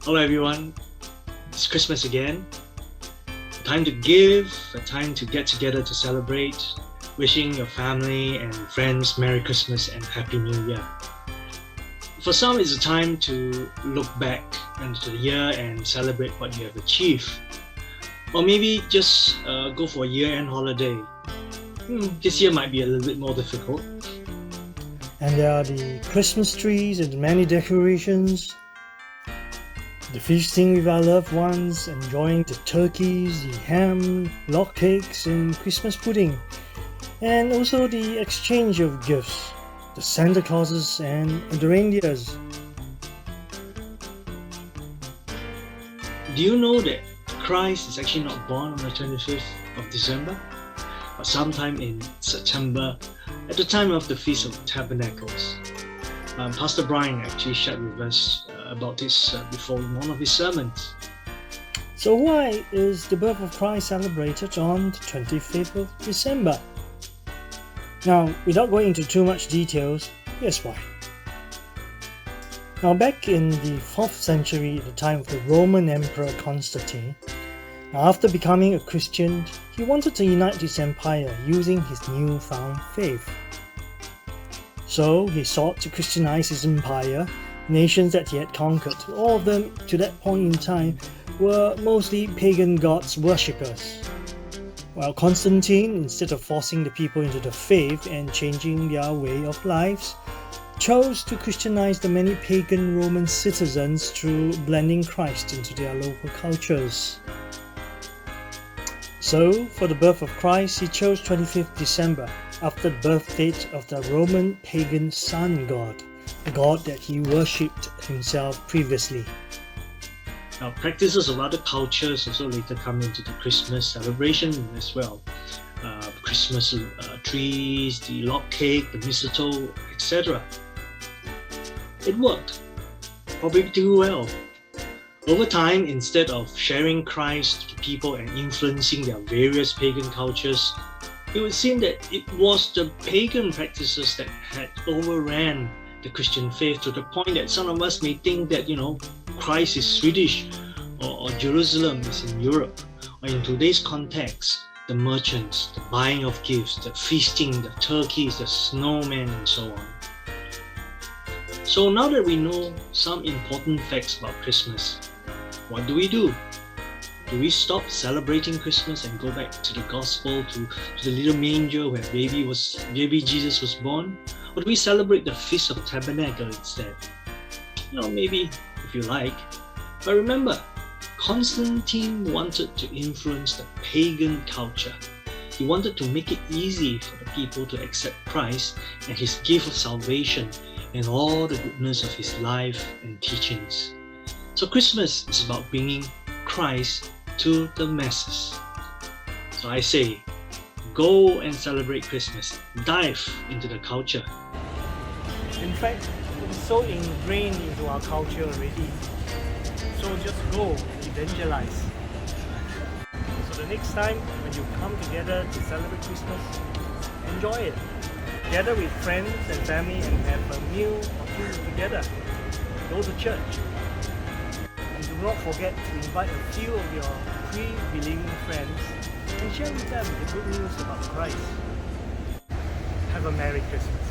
Hello everyone, it's Christmas again. A time to give, a time to get together to celebrate, wishing your family and friends Merry Christmas and Happy New Year. For some, it's a time to look back into the year and celebrate what you have achieved. Or maybe just go for a year-end holiday. This year might be a little bit more difficult. And there are the Christmas trees and many decorations, the feasting with our loved ones, enjoying the turkeys, the ham, log cakes and Christmas pudding, and also the exchange of gifts, the Santa Clauses and the reindeers. Do you know that Christ is actually not born on the 25th of December, but sometime in September at the time of the Feast of Tabernacles? Pastor Brian actually shared with us about this before in one of his sermons. So why is the birth of Christ celebrated on the 25th of December? Now, without going into too much details, here's why. Now, back in the 4th century, at the time of the Roman Emperor Constantine, after becoming a Christian, he wanted to unite his empire using his newfound faith. So he sought to Christianize his empire. Nations that he had conquered, all of them to that point in time, were mostly pagan gods worshippers. While Constantine, instead of forcing the people into the faith and changing their way of lives, chose to Christianize the many pagan Roman citizens through blending Christ into their local cultures. So, for the birth of Christ, he chose 25th December, after the birth date of the Roman pagan sun god, a god that he worshipped himself previously. Now, practices of other cultures also later come into the Christmas celebration as well. Christmas trees, the log cake, the mistletoe, etc. It worked, probably too well. Over time, instead of sharing Christ to people and influencing their various pagan cultures, it would seem that it was the pagan practices that had overran the Christian faith to the point that some of us may think that, Christ is Swedish or Jerusalem is in Europe. Or in today's context, the merchants, the buying of gifts, the feasting, the turkeys, the snowmen, and so on. So now that we know some important facts about Christmas, what do? Do we stop celebrating Christmas and go back to the gospel, to the little manger where baby Jesus was born? Or do we celebrate the Feast of Tabernacle instead? Maybe if you like. But remember, Constantine wanted to influence the pagan culture. He wanted to make it easy for the people to accept Christ and his gift of salvation and all the goodness of his life and teachings. So Christmas is about bringing Christ to the masses. So I say, go and celebrate Christmas. Dive into the culture. In fact, it's so ingrained into our culture already. So just go, evangelize. So the next time when you come together to celebrate Christmas, enjoy it. Gather with friends and family and have a meal or two together. Go to church. And do not forget to invite a few of your pre-believing friends and share with them the good news about Christ. Have a Merry Christmas.